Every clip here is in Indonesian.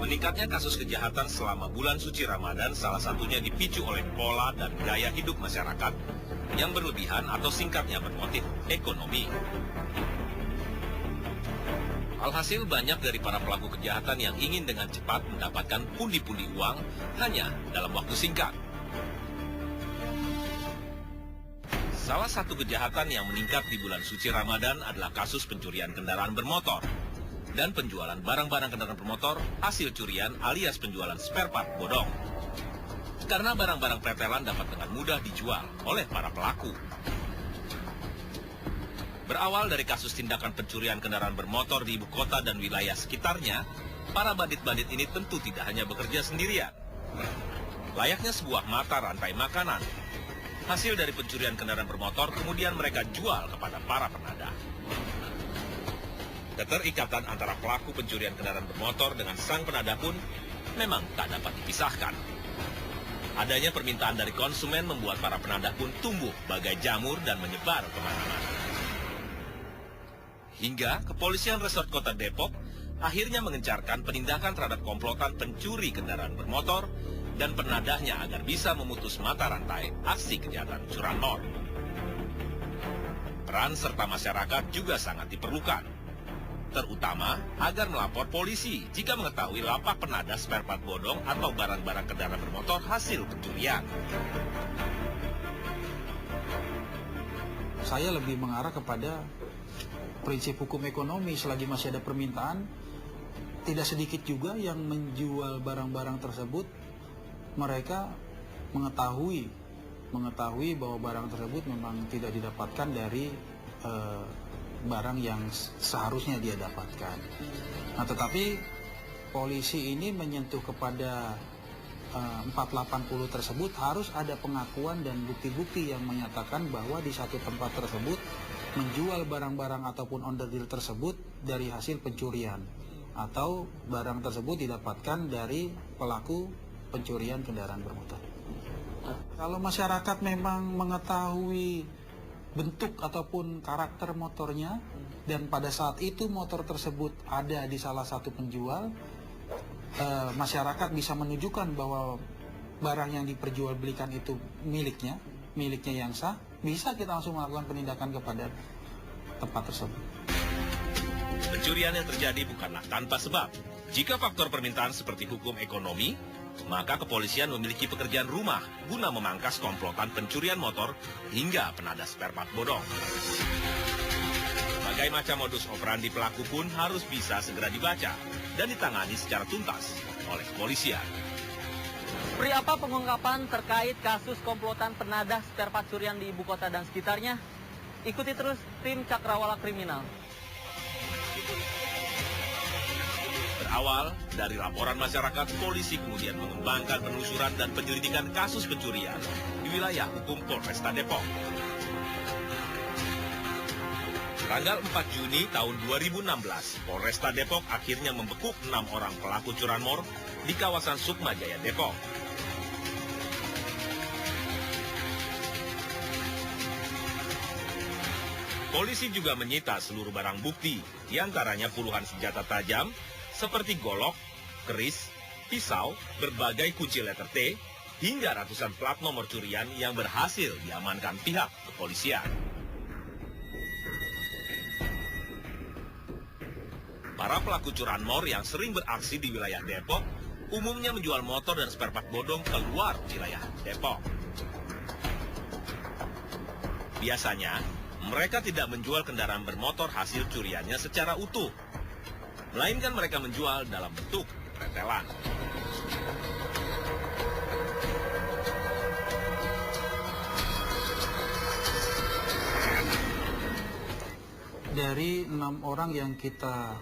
Meningkatnya kasus kejahatan selama bulan suci Ramadan salah satunya dipicu oleh pola dan gaya hidup masyarakat yang berlebihan atau singkatnya bermotif ekonomi. Alhasil banyak dari para pelaku kejahatan yang ingin dengan cepat mendapatkan pundi-pundi uang hanya dalam waktu singkat. Salah satu kejahatan yang meningkat di bulan suci Ramadan adalah kasus pencurian kendaraan bermotor dan penjualan barang-barang kendaraan bermotor hasil curian alias penjualan spare part bodong. Karena barang-barang pretelan dapat dengan mudah dijual oleh para pelaku. Berawal dari kasus tindakan pencurian kendaraan bermotor di ibu kota dan wilayah sekitarnya, para bandit-bandit ini tentu tidak hanya bekerja sendirian. Layaknya sebuah mata rantai makanan, hasil dari pencurian kendaraan bermotor kemudian mereka jual kepada para penadah. Keterikatan antara pelaku pencurian kendaraan bermotor dengan sang penadah pun memang tak dapat dipisahkan. Adanya permintaan dari konsumen membuat para penadah pun tumbuh bagai jamur dan menyebar kemana-mana. Hingga kepolisian resort kota Depok akhirnya mengencarkan penindakan terhadap komplotan pencuri kendaraan bermotor dan penadahnya agar bisa memutus mata rantai aksi kejahatan curanmor. Peran serta masyarakat juga sangat diperlukan, terutama agar melapor polisi jika mengetahui lapak penadah spare part bodong atau barang-barang kendaraan bermotor hasil pencurian. Saya lebih mengarah kepada prinsip hukum ekonomi. Selagi masih ada permintaan, tidak sedikit juga yang menjual barang-barang tersebut. Mereka mengetahui bahwa barang tersebut memang tidak didapatkan dari barang yang seharusnya dia dapatkan. Nah, tetapi polisi ini menyentuh kepada 480 tersebut harus ada pengakuan dan bukti-bukti yang menyatakan bahwa di satu tempat tersebut menjual barang-barang ataupun onderdil tersebut dari hasil pencurian atau barang tersebut didapatkan dari pelaku pencurian kendaraan bermotor. Kalau masyarakat memang mengetahui bentuk ataupun karakter motornya dan pada saat itu motor tersebut ada di salah satu penjual, masyarakat bisa menunjukkan bahwa barang yang diperjualbelikan itu miliknya yang sah, bisa kita langsung melakukan penindakan kepada tempat tersebut. Pencurian yang terjadi bukanlah tanpa sebab. Jika faktor permintaan seperti hukum ekonomi, maka kepolisian memiliki pekerjaan rumah guna memangkas komplotan pencurian motor hingga penadah spare part bodong. Berbagai macam modus operandi pelaku pun harus bisa segera dibaca dan ditangani secara tuntas oleh kepolisian. Seperti apa pengungkapan terkait kasus komplotan penadah spare part curian di ibu kota dan sekitarnya? Ikuti terus tim Cakrawala Kriminal. Berawal dari laporan masyarakat, polisi kemudian mengembangkan penelusuran dan penyelidikan kasus pencurian di wilayah hukum Polresta Depok. Tanggal 4 Juni tahun 2016, Polresta Depok akhirnya membekuk 6 orang pelaku curanmor di kawasan Sukma Jaya Depok. Polisi juga menyita seluruh barang bukti, diantaranya puluhan senjata tajam, seperti golok, keris, pisau, berbagai kunci letter T, hingga ratusan plat nomor curian yang berhasil diamankan pihak kepolisian. Para pelaku curanmor yang sering beraksi di wilayah Depok umumnya menjual motor dan spare part bodong keluar wilayah Depok. Biasanya, mereka tidak menjual kendaraan bermotor hasil curiannya secara utuh, melainkan mereka menjual dalam bentuk pretelan. Dari 6 orang yang kita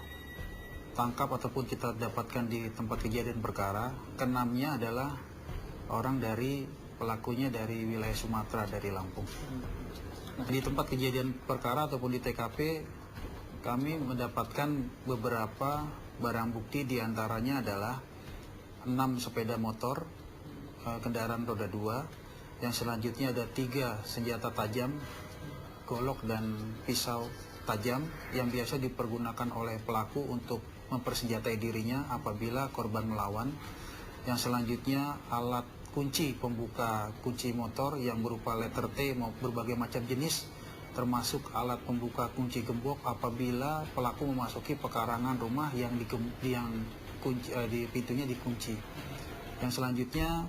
tangkap ataupun kita dapatkan di tempat kejadian perkara, ke-6-nya adalah orang dari pelakunya dari wilayah Sumatera, dari Lampung. Di tempat kejadian perkara ataupun di TKP, kami mendapatkan beberapa barang bukti, diantaranya adalah 6 sepeda motor, kendaraan roda 2, yang selanjutnya ada 3 senjata tajam, golok dan pisau tajam yang biasa dipergunakan oleh pelaku untuk mempersenjatai dirinya apabila korban melawan. Yang selanjutnya alat kunci pembuka kunci motor yang berupa letter T maupun berbagai macam jenis, termasuk alat pembuka kunci gembok apabila pelaku memasuki pekarangan rumah yang pintunya dikunci. Yang selanjutnya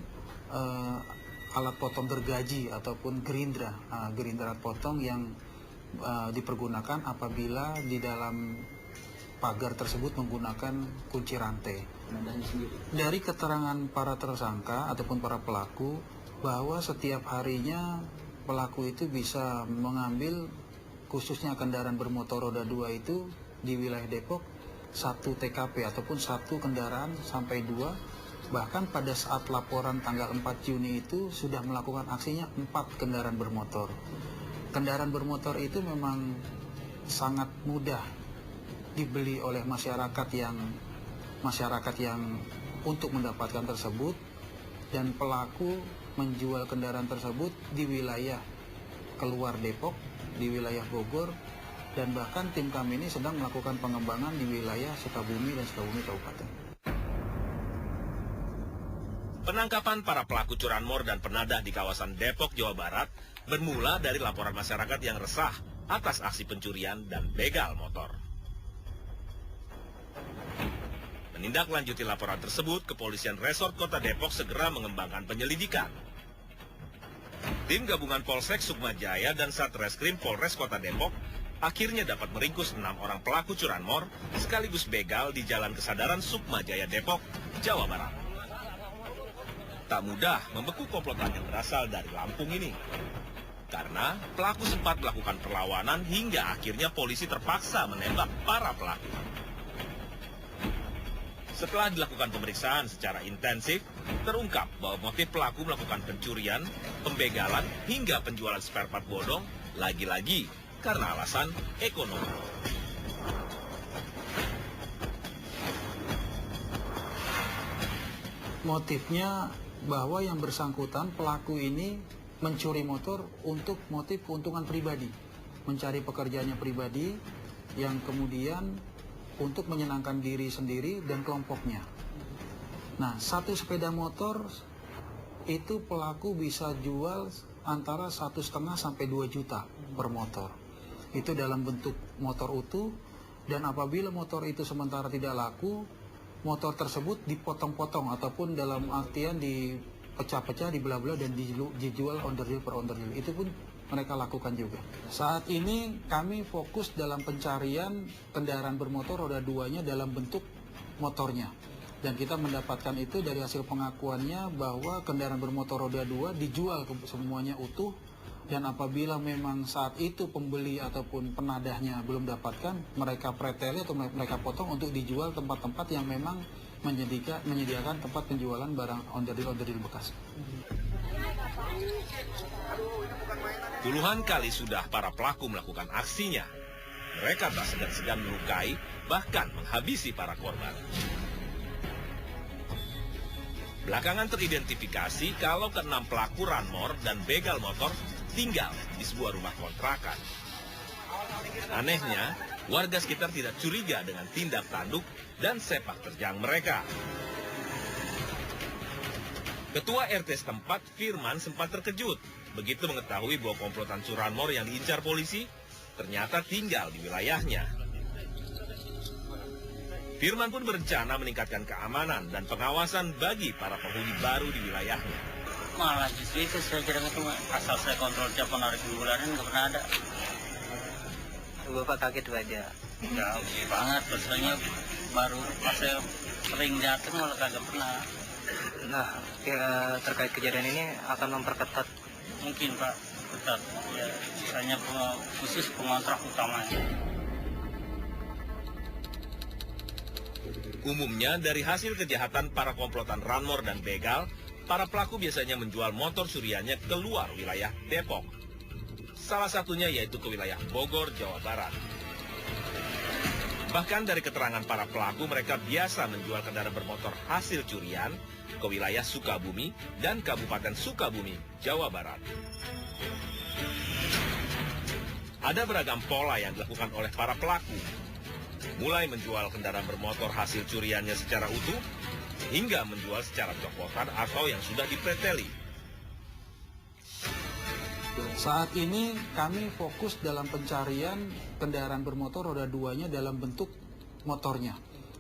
alat potong gergaji ataupun gerindra potong yang dipergunakan apabila di dalam pagar tersebut menggunakan kunci rantai. Dari keterangan para tersangka ataupun para pelaku bahwa setiap harinya pelaku itu bisa mengambil khususnya kendaraan bermotor roda 2 itu di wilayah Depok 1 TKP ataupun 1 kendaraan sampai 2. Bahkan pada saat laporan tanggal 4 Juni itu sudah melakukan aksinya 4 kendaraan bermotor. Kendaraan bermotor itu memang sangat mudah dibeli oleh masyarakat yang untuk mendapatkan tersebut, dan pelaku menjual kendaraan tersebut di wilayah keluar Depok, di wilayah Bogor, dan bahkan tim kami ini sedang melakukan pengembangan di wilayah Sukabumi dan Sukabumi Kabupaten. Penangkapan para pelaku curanmor dan penadah di kawasan Depok, Jawa Barat bermula dari laporan masyarakat yang resah atas aksi pencurian dan begal motor. Menindaklanjuti laporan tersebut, Kepolisian Resort Kota Depok segera mengembangkan penyelidikan. Tim gabungan Polsek Sukma Jaya dan Satreskrim Polres Kota Depok akhirnya dapat meringkus 6 orang pelaku curanmor sekaligus begal di Jalan Kesadaran Sukma Jaya Depok, Jawa Barat. Tak mudah membekuk komplotan yang berasal dari Lampung ini, karena pelaku sempat melakukan perlawanan hingga akhirnya polisi terpaksa menembak para pelaku. Setelah dilakukan pemeriksaan secara intensif, terungkap bahwa motif pelaku melakukan pencurian, pembegalan, hingga penjualan spare part bodong, lagi-lagi karena alasan ekonomi. Motifnya bahwa yang bersangkutan pelaku ini mencuri motor untuk motif keuntungan pribadi, mencari pekerjaannya pribadi yang kemudian untuk menyenangkan diri sendiri dan kelompoknya. Nah, 1 sepeda motor itu pelaku bisa jual antara 1,5 sampai 2 juta per motor. Itu dalam bentuk motor utuh, dan apabila motor itu sementara tidak laku, motor tersebut dipotong-potong ataupun dalam artian dipecah-pecah, dibelah-belah dan dijual on the real per on the real. Itu pun mereka lakukan juga. Saat ini kami fokus dalam pencarian kendaraan bermotor roda 2-nya dalam bentuk motornya. Dan kita mendapatkan itu dari hasil pengakuannya bahwa kendaraan bermotor roda 2 dijual semuanya utuh, dan apabila memang saat itu pembeli ataupun penadahnya belum dapatkan, mereka preteli atau mereka potong untuk dijual tempat-tempat yang memang menyediakan tempat penjualan barang on the real bekas. Puluhan kali sudah para pelaku melakukan aksinya. Mereka tak segan-segan melukai, bahkan menghabisi para korban. Belakangan teridentifikasi kalau ke-6 pelaku ranmor dan begal motor tinggal di sebuah rumah kontrakan. Anehnya, warga sekitar tidak curiga dengan tindak tanduk dan sepak terjang mereka. Ketua RT setempat, Firman, sempat terkejut begitu mengetahui bahwa komplotan curanmor yang diincar polisi ternyata tinggal di wilayahnya. Firman pun berencana meningkatkan keamanan dan pengawasan bagi para penghuni baru di wilayahnya. Malah justru itu saya kira itu asal saya kontrol tiap menarik bulanan nggak pernah ada. Bapak kaget aja. Ya oke banget, biasanya baru pas saya sering datang malah kagak pernah. Nah, terkait kejadian ini akan memperketat. Mungkin Pak, ketat. Ya, misalnya khusus pengontrak utamanya. Umumnya dari hasil kejahatan para komplotan ranmor dan begal, para pelaku biasanya menjual motor curiannya keluar wilayah Depok. Salah satunya yaitu ke wilayah Bogor, Jawa Barat. Bahkan dari keterangan para pelaku, mereka biasa menjual kendaraan bermotor hasil curian ke wilayah Sukabumi dan Kabupaten Sukabumi, Jawa Barat. Ada beragam pola yang dilakukan oleh para pelaku. mulai menjual kendaraan bermotor hasil curiannya secara utuh, hingga menjual secara copotan atau yang sudah dipreteli. Saat ini kami fokus dalam pencarian kendaraan bermotor roda 2-nya dalam bentuk motornya.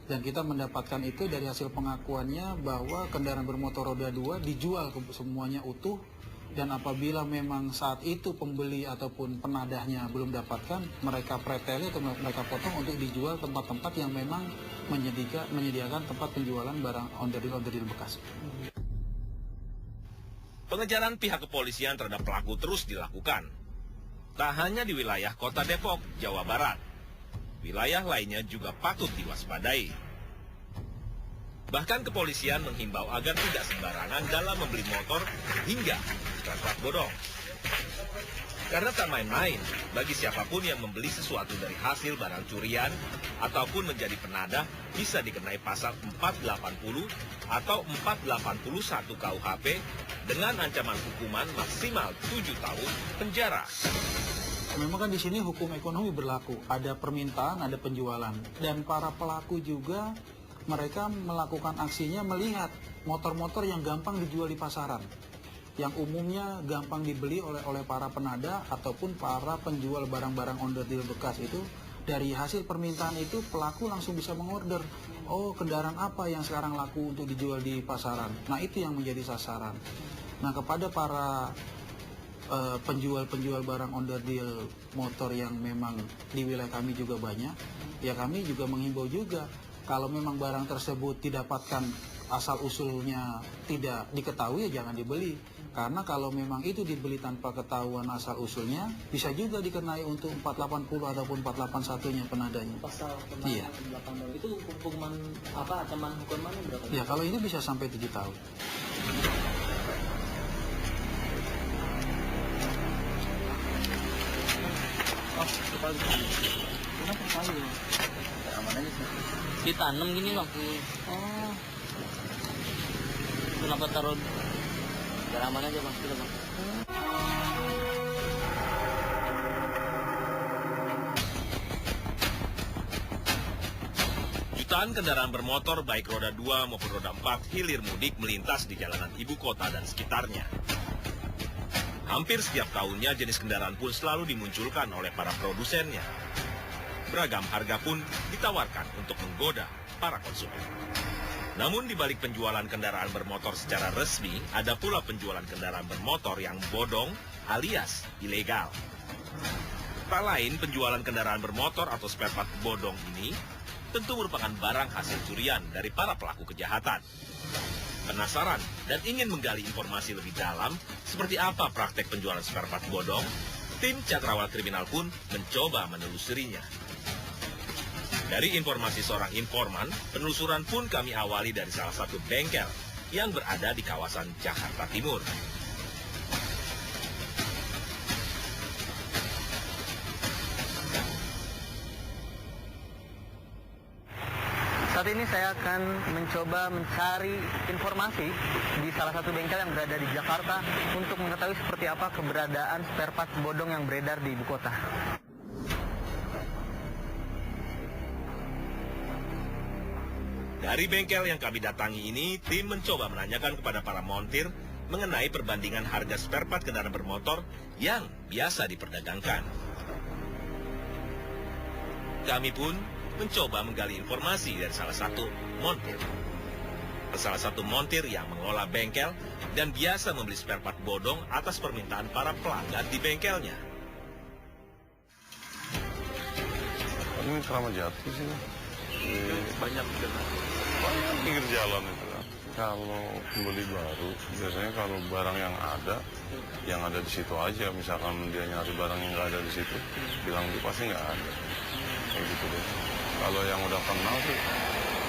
Dan kita mendapatkan itu dari hasil pengakuannya bahwa kendaraan bermotor roda 2 dijual semuanya utuh. Dan apabila memang saat itu pembeli ataupun penadahnya belum dapatkan, mereka preteli atau mereka potong untuk dijual tempat-tempat yang memang menyediakan tempat penjualan barang onderdil bekas. Pengejaran pihak kepolisian terhadap pelaku terus dilakukan. Tak hanya di wilayah Kota Depok, Jawa Barat. Wilayah lainnya juga patut diwaspadai. Bahkan kepolisian menghimbau agar tidak sembarangan dalam membeli motor hingga plat bodong. Karena tak main-main, bagi siapapun yang membeli sesuatu dari hasil barang curian ataupun menjadi penadah bisa dikenai pasal 480 atau 481 KUHP dengan ancaman hukuman maksimal 7 tahun penjara. Memang kan di sini hukum ekonomi berlaku, ada permintaan, ada penjualan, dan para pelaku juga mereka melakukan aksinya melihat motor-motor yang gampang dijual di pasaran, yang umumnya gampang dibeli oleh para penadah ataupun para penjual barang-barang onderdil bekas itu. Dari hasil permintaan itu pelaku langsung bisa mengorder, oh kendaraan apa yang sekarang laku untuk dijual di pasaran. Nah itu yang menjadi sasaran. Nah kepada para penjual-penjual barang onderdil motor yang memang di wilayah kami juga banyak, ya kami juga menghimbau juga kalau memang barang tersebut didapatkan asal-usulnya tidak diketahui ya jangan dibeli. Karena kalau memang itu dibeli tanpa ketahuan asal-usulnya bisa juga dikenai untuk 480 ataupun 481-nya penadanya. Pasal Iya. 80 itu hukuman apa, ancaman hukumannya berapa? Ya kalau ini bisa sampai 7 tahun. Oh, kita kenapa kali ya? Aman aja sih. Ditanam gini bang. Oh. Kenapa taruh? Biar aman aja bang, kita bang. Jutaan kendaraan bermotor baik roda 2 maupun roda 4 hilir mudik melintas di jalanan ibu kota dan sekitarnya. Hampir setiap tahunnya jenis kendaraan pun selalu dimunculkan oleh para produsennya. Beragam harga pun ditawarkan untuk menggoda para konsumen. Namun di balik penjualan kendaraan bermotor secara resmi, ada pula penjualan kendaraan bermotor yang bodong alias ilegal. Tak lain penjualan kendaraan bermotor atau spare part bodong ini tentu merupakan barang hasil curian dari para pelaku kejahatan. Penasaran dan ingin menggali informasi lebih dalam seperti apa praktek penjualan spare part bodong, tim Cakrawala Kriminal pun mencoba menelusurinya. Dari informasi seorang informan, penelusuran pun kami awali dari salah satu bengkel yang berada di kawasan Jakarta Timur. Saat ini saya akan mencoba mencari informasi di salah satu bengkel yang berada di Jakarta untuk mengetahui seperti apa keberadaan spare part bodong yang beredar di ibu kota. Dari bengkel yang kami datangi ini, tim mencoba menanyakan kepada para montir mengenai perbandingan harga spare part kendaraan bermotor yang biasa diperdagangkan. Kami pun mencoba menggali informasi dari salah satu montir. Salah satu montir yang mengelola bengkel dan biasa membeli spare part bodong atas permintaan para pelanggan di bengkelnya. Ini Keramat Jati sih. Banyak Pinggir jalan itu kan. Kalau beli baru, biasanya kalau barang yang ada di situ aja. Misalkan dia nyari barang yang nggak ada di situ, bilang itu pasti nggak ada. Kayak gitu deh. Kalau yang udah kenal sih,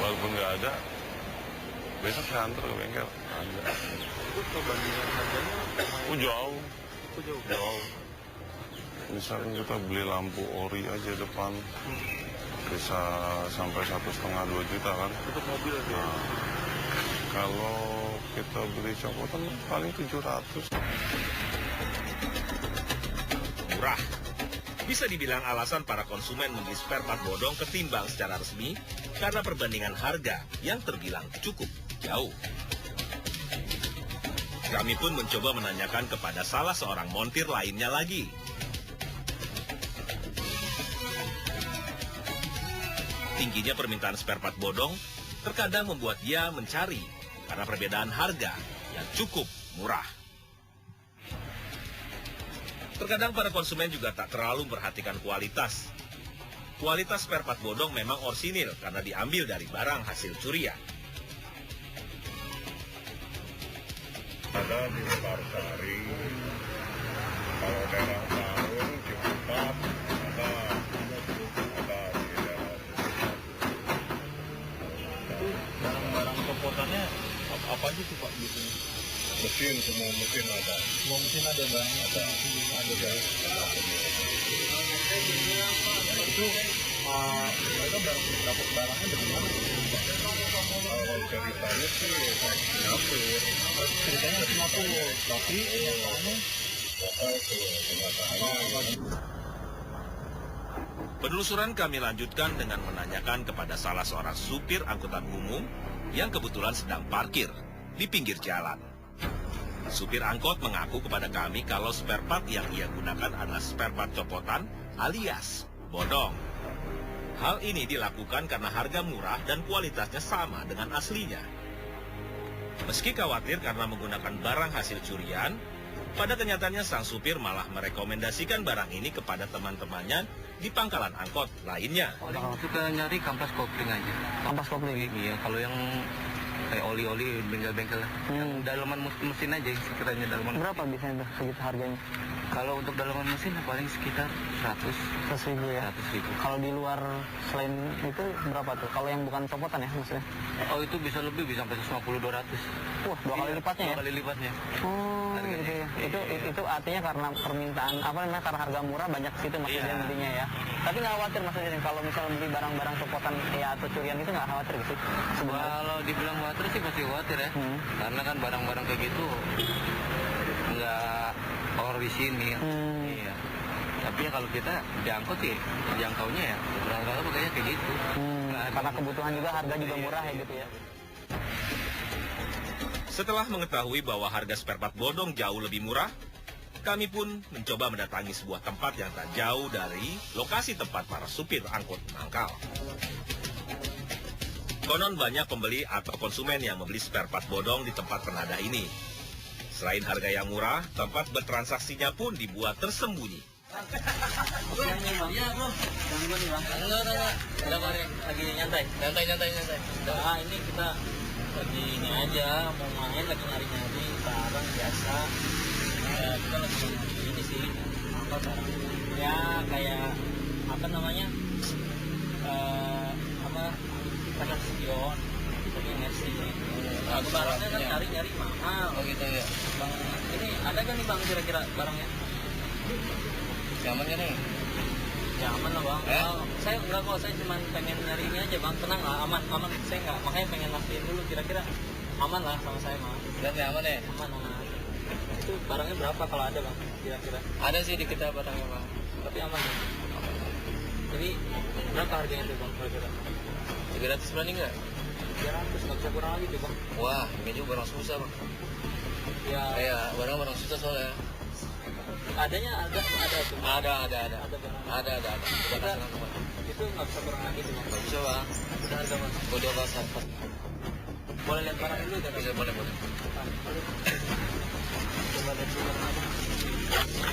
walaupun nggak ada, besok saya antar ke bengkel. Ada. Itu perbandingan harganya Jauh. jauh. Misalkan kita beli lampu ori aja depan, bisa sampai 1,5–2 juta kan. Untuk mobil ya. Nah, kalau kita beli copotan paling 700. Murah, Bisa dibilang alasan para konsumen membeli spare part bodong ketimbang secara resmi karena perbandingan harga yang terbilang cukup jauh. Kami pun mencoba menanyakan kepada salah seorang montir lainnya lagi. Tingginya permintaan spare part bodong terkadang membuat dia mencari karena perbedaan harga yang cukup murah. Terkadang para konsumen juga tak terlalu memperhatikan kualitas. Kualitas spare part bodong memang orsinil karena diambil dari barang hasil curian. Ada di Parsari, kalau daerah Tarung, Ciputat, ada di daerah. Barang-barang copotannya apa aja tuh Pak biasanya? Mesin, semua mesin ada. Semua mesin ada Bang? Ada guys. Itu mereka dapat barangnya dari mana? Kalau ceritanya sih Singapura. Ceritanya Singapura, tapi kenyataannya Penelusuran kami lanjutkan dengan menanyakan kepada salah seorang supir angkutan umum yang kebetulan sedang parkir di pinggir jalan. Supir angkot mengaku kepada kami kalau spare part yang ia gunakan adalah spare part copotan alias bodong. Hal ini dilakukan karena harga murah dan kualitasnya sama dengan aslinya. Meski khawatir karena menggunakan barang hasil curian, pada kenyataannya sang supir malah merekomendasikan barang ini kepada teman-temannya di pangkalan angkot lainnya. Suka nyari kampas kopling aja. Kampas kopling? Iya, kalau yang kayak oli-oli, bengkel-bengkel. Yang dalaman mesin aja, sekiranya dalaman. Berapa biasanya segitu harganya? Kalau untuk dalaman mesin paling sekitar 100 ribu ya? 100 ribu. Kalau di luar selain itu berapa tuh? Kalau yang bukan copotan ya maksudnya? Oh itu bisa lebih, bisa sampai 150-200. Wah, dua kali lipatnya ya? 2 kali lipatnya. Oh gitu ya. Itu artinya karena permintaan, karena harga murah banyak situ maksudnya belinya ya. Tapi nggak khawatir maksudnya kalau misalnya beli barang-barang copotan ya atau curian itu nggak khawatir gitu? Kalau dibilang khawatir sih pasti khawatir ya. Karena kan barang-barang kayak gitu nggak orisinil. Iya. Tapi ya kalau kita diangkut sih, jangkaunya ya rata-rata kayaknya kayak gitu. Karena kebutuhan juga, harga juga murah ya gitu ya. Setelah mengetahui bahwa harga spare part bodong jauh lebih murah, kami pun mencoba mendatangi sebuah tempat yang tak jauh dari lokasi tempat para supir angkut mangkal. Konon banyak pembeli atau konsumen yang membeli spare part bodong di tempat penada ini. Selain harga yang murah, tempat bertransaksinya pun dibuat tersembunyi. Iya bro, gangguan nih bang. Enggak, lagi nyantai. Nah ini kita lagi ini aja, mau main lagi nyari-nyari barang biasa. Kita lagi ini sih, apa barang? Ya kayak apa namanya? Kayak spion, tapi Mercy. Aku barangnya kan nyari-nyari mahal. Oh gitu ya. Bang, ini ada kan nih bang kira-kira barangnya? Nyaman kan nih? Nyaman lah bang. Saya enggak kok, saya cuma pengen nyari ini aja bang. Tenang lah, aman. Saya enggak, makanya pengen mastiin dulu kira-kira aman lah sama saya mah. Berarti aman ya? Aman. Itu barangnya berapa kalau ada bang? Kira-kira? Ada sih di kita barangnya bang. Tapi aman ya? Jadi berapa harganya tuh bang kira-kira? 300 berani nggak? 300, nggak bisa kurang lagi tuh bang. Wah, ini juga barang susah bang. Ya. Kayak barang susah soalnya. Adanya ada tuh. Ada. Kita, itu nggak bisa kurang lagi tuh bang. Nggak bisa bang. Udah harga bang. Udah pasar. Boleh lihat barang dulu kan? Bisa, boleh. Coba lihat dulu barang apa.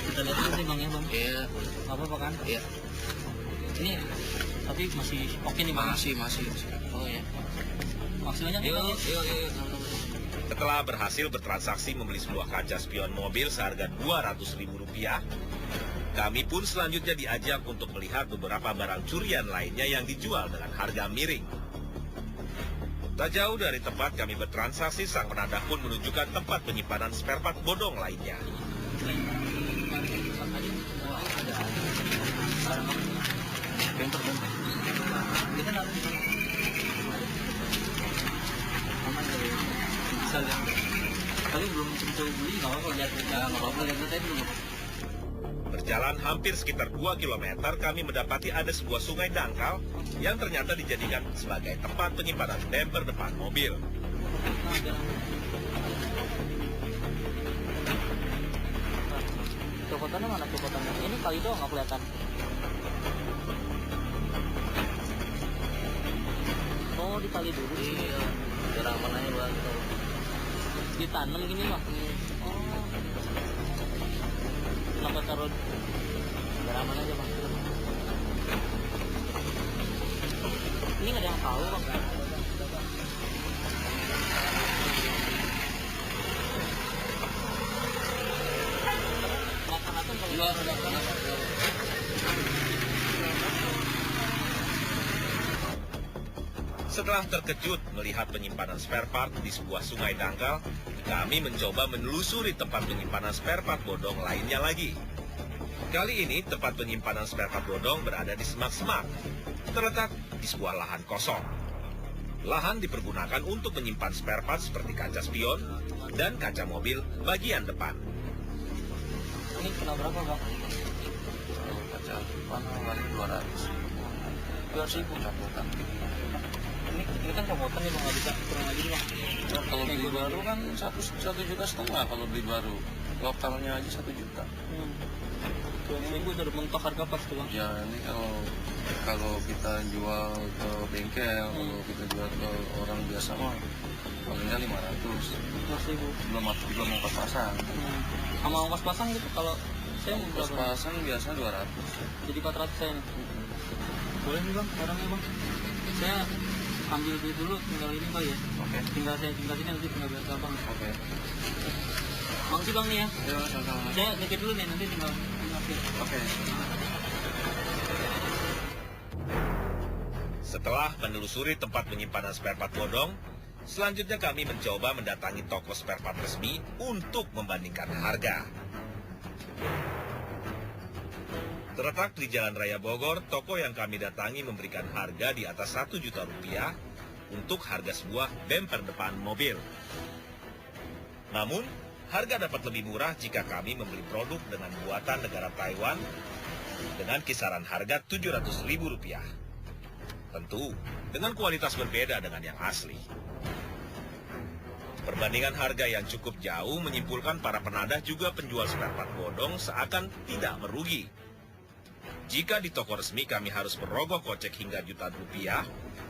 Kita lihat dulu sih bang ya bang. Iya. Nggak apa-apa kan? Iya. Ini tapi masih oke nih bang. Masih. Oh ya. Maksudnya yuk. Setelah berhasil bertransaksi membeli sebuah kaca spion mobil seharga Rp200.000, kami pun selanjutnya diajak untuk melihat beberapa barang curian lainnya yang dijual dengan harga miring. Tak jauh dari tempat kami bertransaksi, sang penadah pun menunjukkan tempat penyimpanan spare part bodong lainnya. Kita nggak bisa lihat, tapi belum tentu beli, nggak apa-apa lihat aja dulu. berjalan hampir sekitar 2 km, kami mendapati ada sebuah sungai dangkal yang ternyata dijadikan sebagai tempat penyimpanan bemper depan mobil. Copotannya mana copotannya? Ini kali doang nggak kelihatan. Oh, ditali dulu. Iya, biar aman aja buat ditanam gini mah. Oh. Kenapa taruh? Biar aman aja bang. Ini nggak ada yang tahu bang. Setelah terkejut melihat penyimpanan spare part di sebuah sungai dangkal, kami mencoba menelusuri tempat penyimpanan spare part bodong lainnya lagi. Kali ini tempat penyimpanan spare part bodong berada di semak-semak, terletak di sebuah lahan kosong. Lahan dipergunakan untuk menyimpan spare part seperti kaca spion dan kaca mobil bagian depan. Ini kena berapa bang? Kaca depan kali 200. 200.000 capotan. Ini kan capotan nih bang, nggak bisa kurang lagi bang. Nah, kalau beli baru kan 1,5 juta kalau beli baru. Lokalnya aja 1 juta. 200.000 udah mentok harga pas tuh bang. Ya ini kalau kita jual ke bengkel, kalau kita jual ke orang biasa mah palingnya 500. 200.000. Belum ongkos pasang. Sama ongkos pasang gitu kalau saya mau Ongkos berapa? pasang biasa 200. Jadi 400 saya nih. Boleh nih bang, barangnya bang. Saya ambil dulu tinggal ini kali ya. Oke. Tinggal saya tinggal sini nanti tinggal biar gampang. Oke. Makasih bang nih ya. Ya, sama-sama. Saya ngecek dulu nih nanti tinggal. Oke. Setelah menelusuri tempat penyimpanan spare part bodong, selanjutnya kami mencoba mendatangi toko spare part resmi untuk membandingkan harga. Terletak di Jalan Raya Bogor, toko yang kami datangi memberikan harga di atas 1 juta rupiah untuk harga sebuah bemper depan mobil. Namun, harga dapat lebih murah jika kami membeli produk dengan buatan negara Taiwan dengan kisaran harga Rp700.000. Tentu, dengan kualitas berbeda dengan yang asli. Perbandingan harga yang cukup jauh menyimpulkan para penadah juga penjual spare part bodong seakan tidak merugi. Jika di toko resmi kami harus merogoh kocek hingga jutaan rupiah,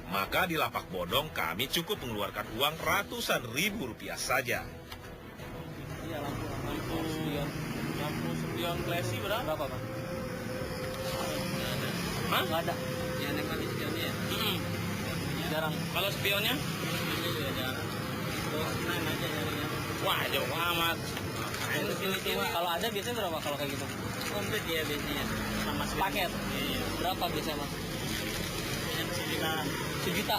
maka di lapak bodong kami cukup mengeluarkan uang ratusan ribu rupiah saja. Iya lampu spion flashing berapa bang? Hah? Nggak ada. Ya kan spionnya. Jarang. Kalau spionnya? Ini juga jarang. Terus main aja nyarinya. Wah jauh amat. Ini kalau ada biasanya berapa kalau kayak gitu? Komplit ya biasanya. Sama paket. Iya. Berapa biasanya mas? Yang sejuta. Sejuta.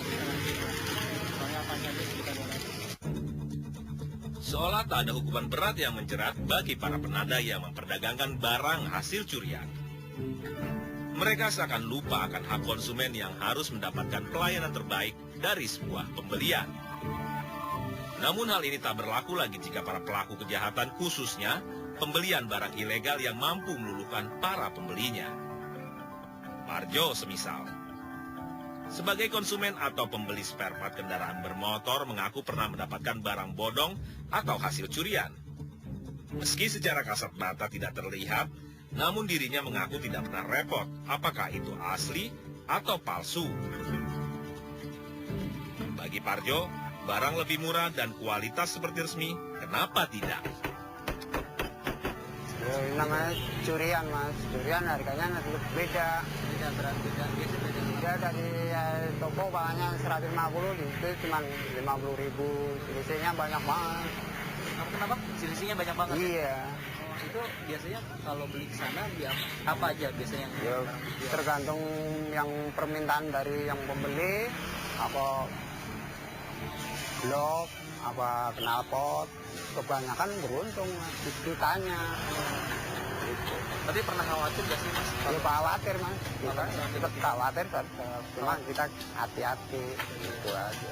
Soalnya apa aja sejuta 200. Seolah tak ada hukuman berat yang menjerat bagi para penadah yang memperdagangkan barang hasil curian. Mereka seakan lupa akan hak konsumen yang harus mendapatkan pelayanan terbaik dari sebuah pembelian. Namun hal ini tak berlaku lagi jika para pelaku kejahatan, khususnya pembelian barang ilegal yang mampu meluluhkan para pembelinya. Parjo semisal. Sebagai konsumen atau pembeli spare part kendaraan bermotor mengaku pernah mendapatkan barang bodong atau hasil curian. Meski secara kasat mata tidak terlihat, namun dirinya mengaku tidak pernah repot apakah itu asli atau palsu. Bagi Parjo, barang lebih murah dan kualitas seperti resmi, kenapa tidak? Namanya curian mas, curian harganya beda. Beda berarti kan biasa beda. Dia dari toko bahannya 150, itu cuma 50.000, selisihnya banyak banget. Kenapa? Selisihnya banyak banget. Iya. Oh, itu biasanya kalau beli ke sana dia apa aja biasanya? Ya, tergantung yang permintaan dari yang pembeli, apa blok, apa knalpot, kebanyakan beruntung ditanya. Gitu. Tapi pernah khawatir gak sih mas? Ya khawatir mas, kita tetap khawatir, cuma kita hati-hati gitu aja.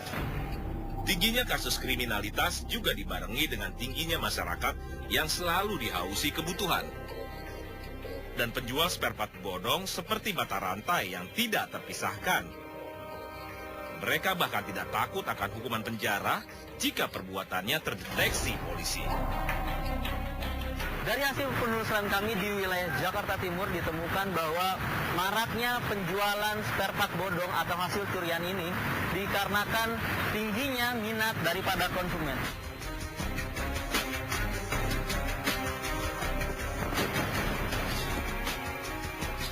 Tingginya kasus kriminalitas juga dibarengi dengan tingginya masyarakat yang selalu dihausi kebutuhan. dan penjual spare part bodong seperti mata rantai yang tidak terpisahkan. Mereka bahkan tidak takut akan hukuman penjara jika perbuatannya terdeteksi polisi. Dari hasil penelusuran kami di wilayah Jakarta Timur ditemukan bahwa maraknya penjualan spare part bodong atau hasil curian ini dikarenakan tingginya minat daripada konsumen.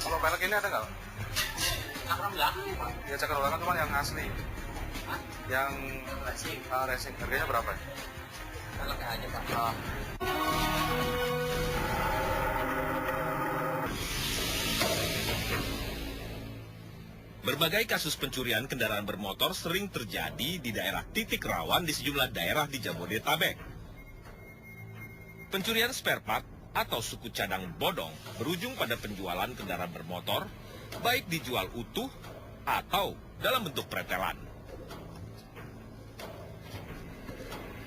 Kalau pelek ini ada nggak? Cakram belakang nih, Pak. Ya cakar belakang cuma yang asli. Hah? Yang Racing. racing. Harganya berapa? Peleknya aja, Pak. Berbagai kasus pencurian kendaraan bermotor sering terjadi di daerah titik rawan di sejumlah daerah di Jabodetabek. Pencurian spare part atau suku cadang bodong berujung pada penjualan kendaraan bermotor, baik dijual utuh atau dalam bentuk pretelan.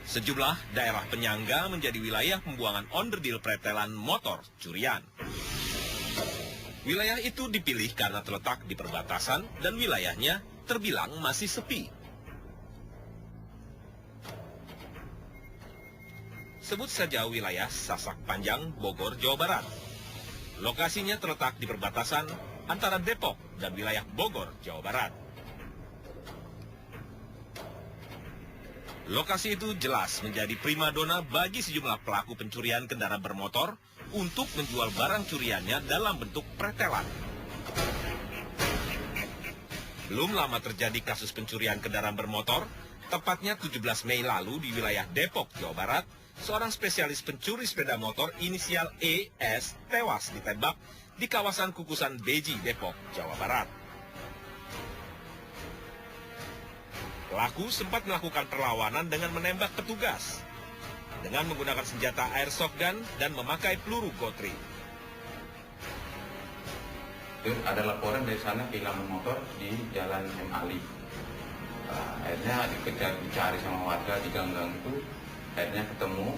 Sejumlah daerah penyangga menjadi wilayah pembuangan onderdil pretelan motor curian. Wilayah itu dipilih karena terletak di perbatasan dan wilayahnya terbilang masih sepi. Sebut saja wilayah Sasak Panjang, Bogor, Jawa Barat. Lokasinya terletak di perbatasan antara Depok dan wilayah Bogor, Jawa Barat. Lokasi itu jelas menjadi primadona bagi sejumlah pelaku pencurian kendaraan bermotor untuk menjual barang curiannya dalam bentuk pretelan. Belum lama terjadi kasus pencurian kendaraan bermotor, tepatnya 17 Mei lalu di wilayah Depok, Jawa Barat, seorang spesialis pencuri sepeda motor inisial ES tewas ditembak di kawasan Kukusan Beji, Depok, Jawa Barat. Pelaku sempat melakukan perlawanan dengan menembak petugas dengan menggunakan senjata airsoft gun dan memakai peluru gotri. Terus ada laporan dari sana kehilangan motor di Jalan M. Ali. Akhirnya dicari sama warga di gang-gang itu. Akhirnya ketemu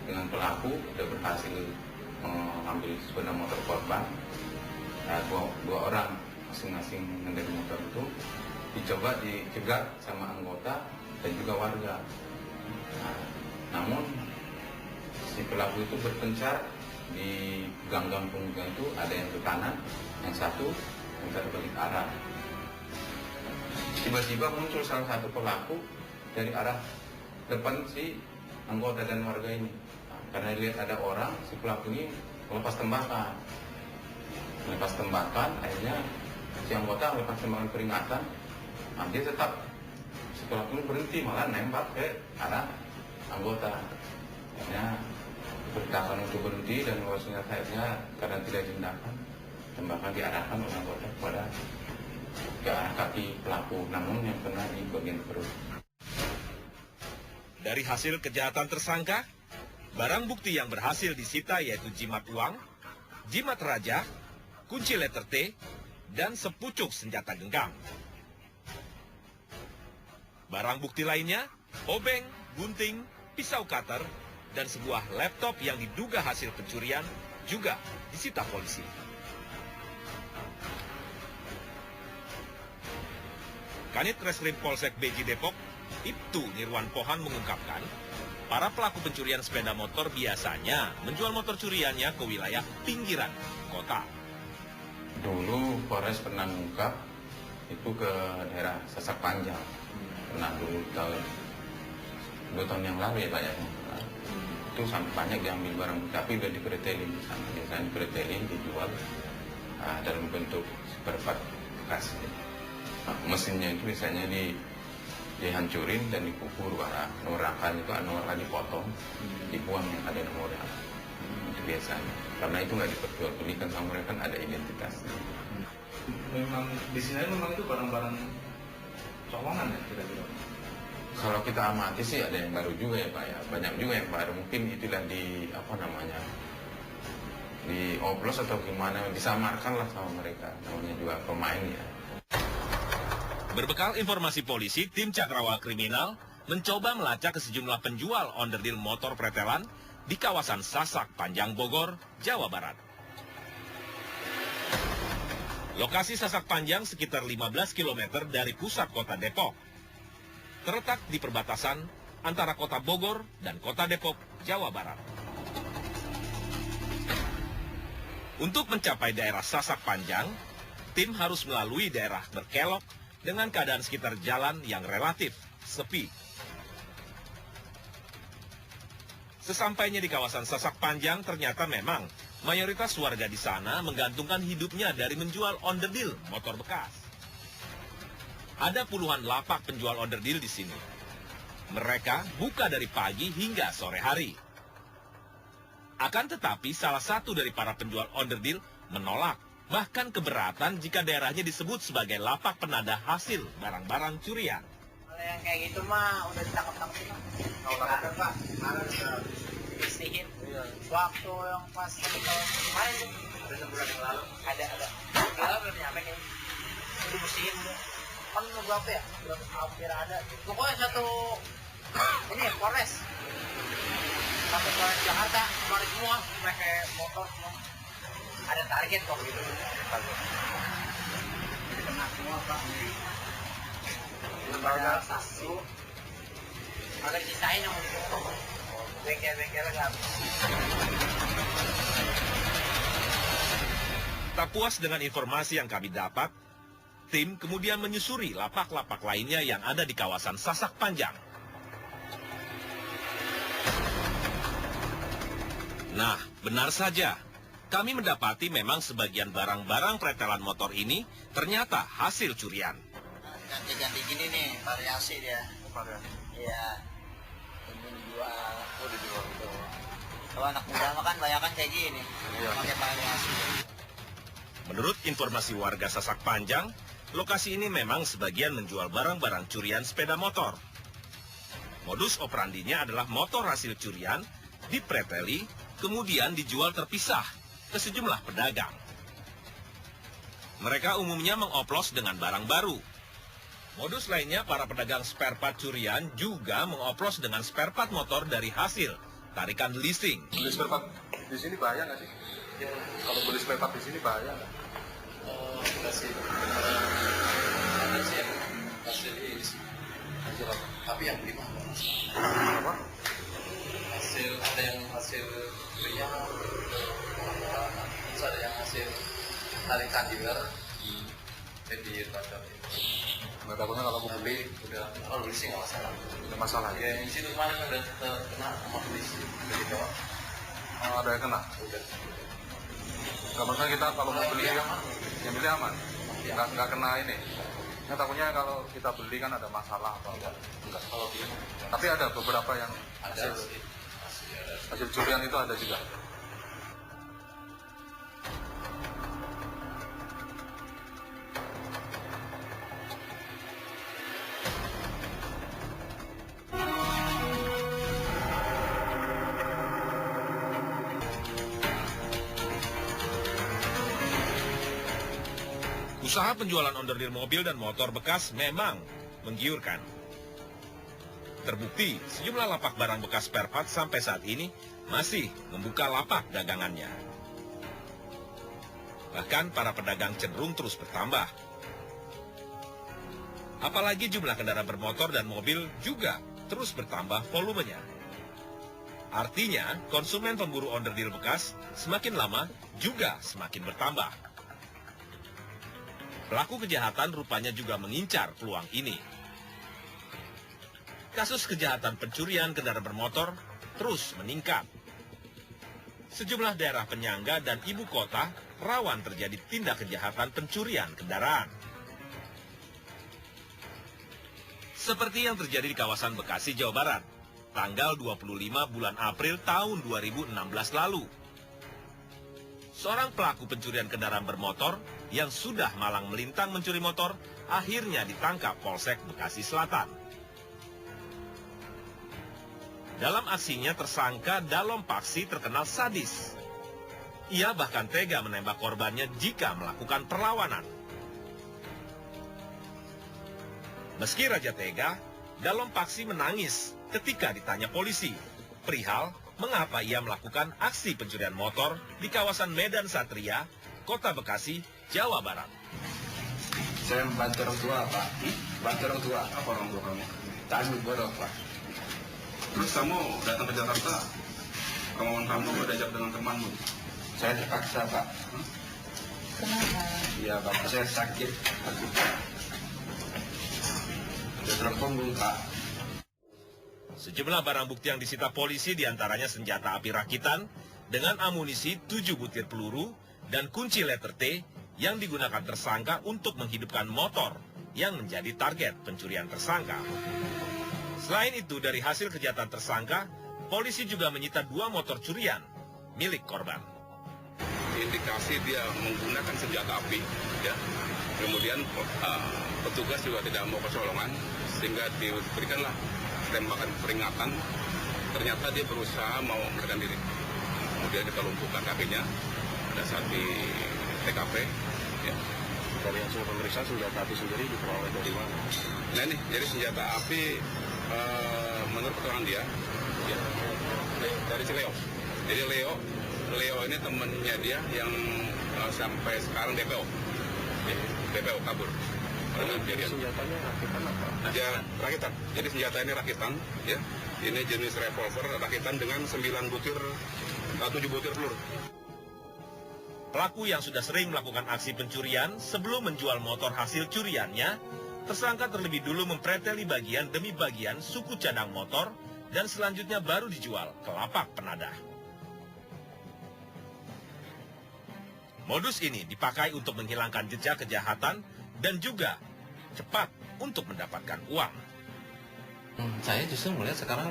dengan pelaku, sudah berhasil mengambil sepeda motor korban. Dua orang masing-masing mengendari motor itu dicoba dicegat sama anggota dan juga warga. Namun si pelaku itu berpencar di gang-gang pemuda itu, ada yang ke kanan, yang satu balik arah. Tiba-tiba muncul salah satu pelaku dari arah depan si anggota dan warga ini. Karena lihat ada orang, si pelaku ini melepas tembakan. Akhirnya si anggota melepas tembakan peringatan. Dia tetap, si pelaku ini berhenti, malah nembak ke arah anggota. Akhirnya bertahan untuk berhenti dan membawa senjata. Akhirnya karena tidak dihendakkan, tembakan diarahkan oleh anggota ke arah kaki pelaku, namun yang kena di bagian perut. Dari hasil kejahatan tersangka, barang bukti yang berhasil disita yaitu jimat uang, jimat raja, kunci letter T, dan sepucuk senjata genggam. Barang bukti lainnya, obeng, gunting, pisau cutter, dan sebuah laptop yang diduga hasil pencurian juga disita polisi. Kanit Reskrim Polsek Beji Depok, Ibtu Nirwan Pohan mengungkapkan, para pelaku pencurian sepeda motor biasanya menjual motor curiannya ke wilayah pinggiran kota. Dulu Polres pernah mengungkap itu ke daerah Sasak Panjang. Pernah dulu tahun 2 tahun yang lalu ya Pak ya. Itu sampai banyak diambil barang, tapi udah dipretelin di sana. Biasanya dipretelin, dijual dalam bentuk spare part bekas. Mesinnya itu biasanya dihancurin dan dikubur, nomor rangka itu nomor rangka dipotong, dibuang yang ada nomornya. Itu biasanya. Karena itu nggak diperjualbelikan sama mereka, kan ada identitasnya. Memang di sini memang itu barang-barang colongan ya kira-kira. Kalau kita amati sih ada yang baru juga ya Pak ya. Banyak juga yang baru, mungkin itulah dioplos atau gimana, disamarkan lah sama mereka. Namanya juga pemain ya. Berbekal informasi polisi, tim Cakrawala Kriminal mencoba melacak ke sejumlah penjual onderdil motor pretelan di kawasan Sasak Panjang Bogor, Jawa Barat. Lokasi Sasak Panjang sekitar 15 km dari pusat kota Depok. Terletak di perbatasan antara kota Bogor dan kota Depok, Jawa Barat. Untuk mencapai daerah Sasak Panjang, tim harus melalui daerah berkelok dengan keadaan sekitar jalan yang relatif sepi. Sesampainya di kawasan Sasak Panjang, ternyata memang mayoritas warga di sana menggantungkan hidupnya dari menjual onderdil motor bekas. Ada puluhan lapak penjual onderdil di sini. Mereka buka dari pagi hingga sore hari. Akan tetapi salah satu dari para penjual onderdil menolak, bahkan keberatan jika daerahnya disebut sebagai lapak penada hasil barang-barang curian. Kalau yang kayak gitu mah udah ditangkap-tangkap. Ada Pak, ada bersihin. Waktu yang pas kemarin tuh, udah sebulan yang lalu. Ada. Belum nyampe kayaknya. Udah bersihin udah. Kan berapa ya? Hampir ada. Pokoknya satu ini ya, Polres. Sampai Polres Jakarta, kemarin semua pakai motor semua. Ada target kok gitu. Jadi kena semua Pak. Lembaga satu. Agak disain yang mau bengkel-bengkelnya nggak habis. Tak puas dengan informasi yang kami dapat, tim kemudian menyusuri lapak-lapak lainnya yang ada di kawasan Sasak Panjang. Nah, benar saja. Kami mendapati memang sebagian barang-barang pretelan motor ini ternyata hasil curian. Ganti-ganti gini nih, variasi dia. Variasi? Iya. Ini dijual. Oh, dijual. Kalau anak muda makan banyak kan kayak gini. Iya. Pakai variasi. Menurut informasi warga Sasak Panjang, lokasi ini memang sebagian menjual barang-barang curian sepeda motor. Modus operandinya adalah motor hasil curian dipreteli, kemudian dijual terpisah ke sejumlah pedagang. Mereka umumnya mengoplos dengan barang baru. Modus lainnya, para pedagang spare part curian juga mengoplos dengan spare part motor dari hasil tarikan leasing. Beli spare part di sini bahaya nggak sih? Ya, kalau beli spare part di sini bahaya nggak? Enggak sih. Ada sih yang hasil leasing. Hasil apa? Tapi yang beli mahal. Apa? Ada yang hasil belinya, terus ada yang hasil tarikan dealer di pasar. Nggak takutnya kalau aku beli Udah, kalau beli sih nggak masalah. ada masalah ya? Ya, yang di situ kemarin udah kena sama polisi. Jadi kalau Ada yang kena? udah Nggak masalah kita kalau mau beli yang beli aman? Nggak kena ini? Nggak takutnya kalau kita beli kan ada masalah atau enggak? kalau dia Tapi ada beberapa yang ada sih. hasil curian itu ada juga. Usaha penjualan onderdil mobil dan motor bekas memang menggiurkan. Terbukti, sejumlah lapak barang bekas spare part sampai saat ini masih membuka lapak dagangannya. Bahkan para pedagang cenderung terus bertambah. Apalagi jumlah kendaraan bermotor dan mobil juga terus bertambah volumenya. Artinya, konsumen pemburu onderdil bekas semakin lama juga semakin bertambah. Pelaku kejahatan rupanya juga mengincar peluang ini. Kasus kejahatan pencurian kendaraan bermotor terus meningkat. Sejumlah daerah penyangga dan ibu kota rawan terjadi tindak kejahatan pencurian kendaraan. Seperti yang terjadi di kawasan Bekasi, Jawa Barat, tanggal 25 bulan April tahun 2016 lalu. Seorang pelaku pencurian kendaraan bermotor yang sudah malang melintang mencuri motor akhirnya ditangkap Polsek Bekasi Selatan. Dalam aksinya, tersangka Dalom Paksi terkenal sadis. Ia bahkan tega menembak korbannya jika melakukan perlawanan. Meski raja tega, Dalom Paksi menangis ketika ditanya polisi perihal mengapa ia melakukan aksi pencurian motor di kawasan Medan Satria, Kota Bekasi Jawa Barat. Saya bantu orang tua, Pak. Bantu orang tua. Apa orang tua kamu? Tanggung bodoh, Pak. Terus kamu datang ke Jakarta, kemauan kamu diajak dengan temanmu? Saya terpaksa, Pak. Kenapa? Iya, bapak saya sakit. Sudah terpunggung, Pak. Sejumlah barang bukti yang disita polisi diantaranya senjata api rakitan dengan amunisi 7 butir peluru dan kunci letter T yang digunakan tersangka untuk menghidupkan motor yang menjadi target pencurian tersangka. Selain itu, dari hasil kejahatan tersangka, polisi juga menyita 2 motor curian milik korban. Indikasi dia menggunakan senjata api, ya. Kemudian petugas juga tidak mau kecolongan, sehingga diberikanlah tembakan peringatan. Ternyata dia berusaha mau melarikan diri. Kemudian kita lumpuhkan kakinya pada saat di TKP. Ya. Dari hasil pemeriksaan senjata api sendiri diperoleh dari mana? Nah ini, jadi senjata api menurut keterangan dia, ya, dari si Leo. Jadi Leo ini temennya dia yang sampai sekarang DPO. Ya, DPO kabur. Senjatanya rakitan apa? Ya, rakitan. Jadi senjata ini rakitan, ya. Ini jenis revolver rakitan dengan 7 butir peluru. Pelaku yang sudah sering melakukan aksi pencurian sebelum menjual motor hasil curiannya, tersangka terlebih dulu mempreteli bagian demi bagian suku cadang motor dan selanjutnya baru dijual ke lapak penadah. Modus ini dipakai untuk menghilangkan jejak kejahatan dan juga cepat untuk mendapatkan uang. Saya justru melihat sekarang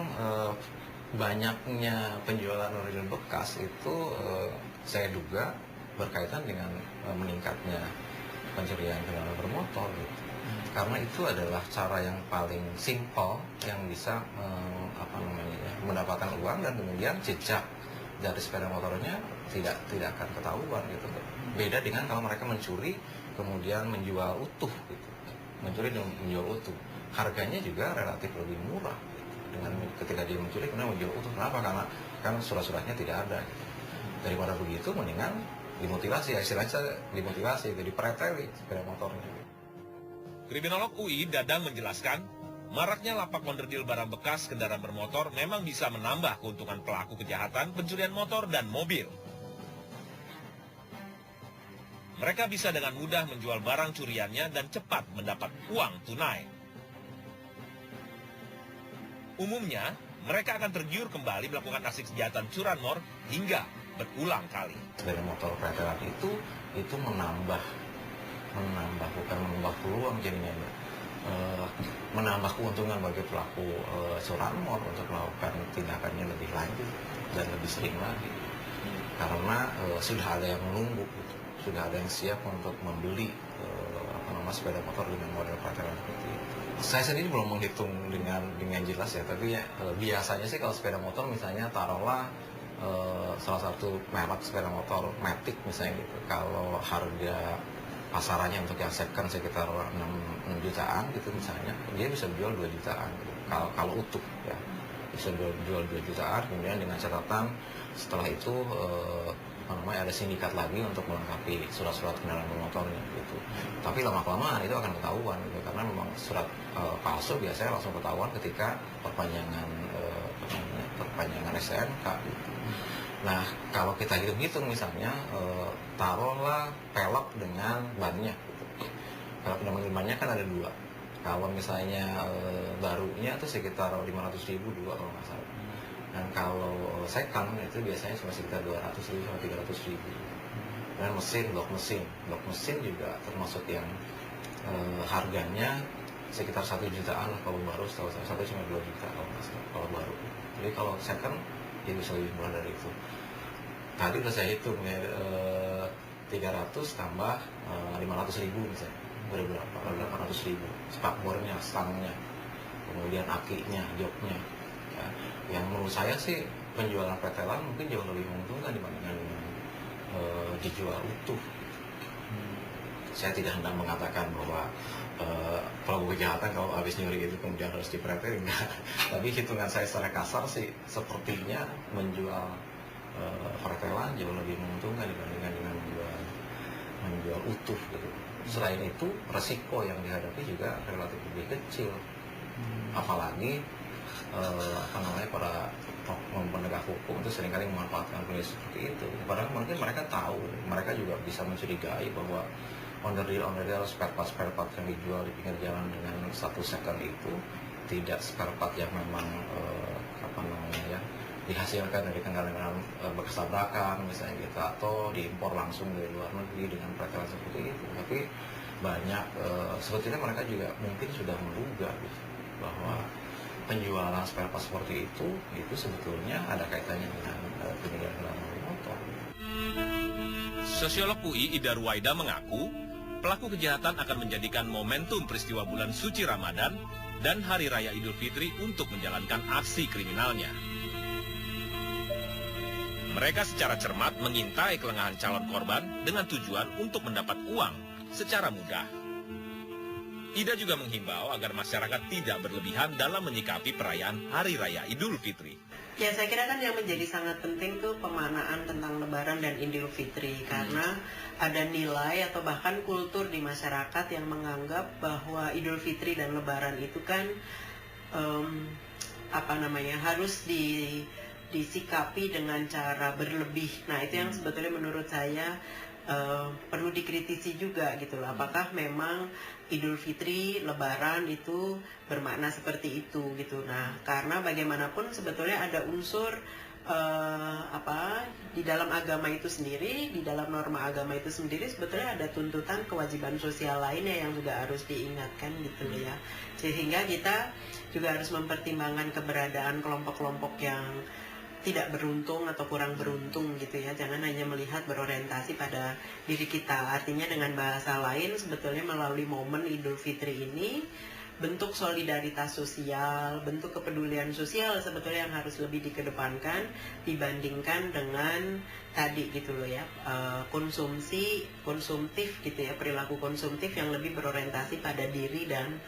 banyaknya penjualan mobil bekas itu saya duga berkaitan dengan meningkatnya pencurian kendaraan bermotor gitu. Karena itu adalah cara yang paling simpel yang bisa mendapatkan uang, dan kemudian jejak dari sepeda motornya tidak akan ketahuan gitu. Beda dengan kalau mereka mencuri kemudian menjual utuh gitu. Mencuri dan menjual utuh, harganya juga relatif lebih murah gitu. Dengan ketika dia mencuri kemudian menjual utuh. Kenapa? Karena surat-suratnya tidak ada gitu. Daripada begitu mendingan dimotivasi, istilahnya dimotivasi, jadi preteli sepeda motornya. Kriminolog UI Dadang menjelaskan, maraknya lapak onderdil barang bekas kendaraan bermotor memang bisa menambah keuntungan pelaku kejahatan pencurian motor dan mobil. Mereka bisa dengan mudah menjual barang curiannya dan cepat mendapat uang tunai. Umumnya, mereka akan tergiur kembali melakukan aksi kejahatan curanmor hingga berulang kali. Sepeda motor pretelan itu menambah bukan menambah peluang jadinya, menambah keuntungan bagi pelaku curanmor untuk melakukan tindakannya lebih lanjut dan lebih sering lagi. Karena sudah ada yang menunggu, gitu. Sudah ada yang siap untuk membeli sepeda motor dengan model pretelan seperti itu. Saya sendiri belum menghitung dengan jelas ya, tapi ya, biasanya sih kalau sepeda motor misalnya taruhlah salah satu merek sepeda motor Matic misalnya gitu, kalau harga pasarannya untuk yang second sekitar 6 jutaan gitu misalnya, dia bisa jual 2 jutaan gitu. Kalau utuh ya bisa jual 2 jutaan, kemudian dengan catatan setelah itu ada sindikat lagi untuk melengkapi surat-surat kendaraan bermotornya gitu. Tapi lama-kelamaan itu akan ketahuan gitu, karena memang surat palsu biasanya langsung ketahuan ketika perpanjangan STNK gitu. Nah, kalau kita hitung-hitung misalnya taruhlah pelek dengan bannya gitu. Pelek dengan bannya kan ada 2. Kalau misalnya barunya itu sekitar 500.000 dua kalau nggak salah. Dan kalau second itu biasanya cuma sekitar 200.000 sampai 300.000. Dan blok mesin juga termasuk yang harganya sekitar 1 jutaan lah kalau baru, setahu saya satu cuma 2 juta kalau nggak salah kalau baru. Jadi kalau second ya bisa lebih murah dari itu. Tadi udah saya hitung ya, 300 tambah 500.000 misalnya, berapa? 800.000. Spakbornya, stangnya, kemudian akinya, joknya. Ya, yang menurut saya sih penjualan pretelan mungkin jauh lebih menguntungkan dibandingkan dengan dijual utuh. Saya tidak hendak mengatakan bahwa pelaku kejahatan kalau habis nyuri itu kemudian harus dipretel, enggak. Tapi hitungan saya secara kasar sih sepertinya menjual pretelan jauh lebih menguntungkan dibandingkan dengan menjual menjual utuh gitu. Selain itu resiko yang dihadapi juga relatif lebih kecil, apalagi para oknum penegak hukum itu seringkali memanfaatkan kondisi seperti itu. Padahal mungkin mereka tahu, mereka juga bisa mencurigai bahwa onderdil spare part yang dijual di pinggir jalan dengan 1 second itu tidak spare part yang memang dihasilkan dari kendaraan bekas tabrakan misalnya gitu, atau diimpor langsung dari luar negeri dengan peraturan seperti itu. Tapi banyak sebetulnya mereka juga mungkin sudah menduga gitu, bahwa penjualan spare part seperti itu sebetulnya ada kaitannya dengan penjualan kendaraan motor. Sosiolog UI Ida Ruwaida mengaku pelaku kejahatan akan menjadikan momentum peristiwa bulan suci Ramadan dan Hari Raya Idul Fitri untuk menjalankan aksi kriminalnya. Mereka secara cermat mengintai kelengahan calon korban dengan tujuan untuk mendapat uang secara mudah. Ida juga menghimbau agar masyarakat tidak berlebihan dalam menyikapi perayaan Hari Raya Idul Fitri. Ya, saya kira kan yang menjadi sangat penting tuh pemaknaan tentang Lebaran dan Idul Fitri, karena ada nilai atau bahkan kultur di masyarakat yang menganggap bahwa Idul Fitri dan Lebaran itu kan harus disikapi dengan cara berlebih. Nah, itu yang sebetulnya menurut saya perlu dikritisi juga gitu loh. Apakah memang Idul Fitri, Lebaran itu bermakna seperti itu gitu. Nah, karena bagaimanapun sebetulnya ada unsur di dalam agama itu sendiri, di dalam norma agama itu sendiri sebetulnya ada tuntutan kewajiban sosial lainnya yang juga harus diingatkan gitu loh ya. Sehingga kita juga harus mempertimbangkan keberadaan kelompok-kelompok yang tidak beruntung atau kurang beruntung gitu ya. Jangan hanya melihat berorientasi pada diri kita. Artinya dengan bahasa lain sebetulnya melalui momen Idul Fitri ini bentuk solidaritas sosial, bentuk kepedulian sosial sebetulnya yang harus lebih dikedepankan dibandingkan dengan tadi gitu loh ya, konsumtif gitu ya, perilaku konsumtif yang lebih berorientasi pada diri dan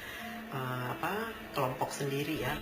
kelompok sendiri ya.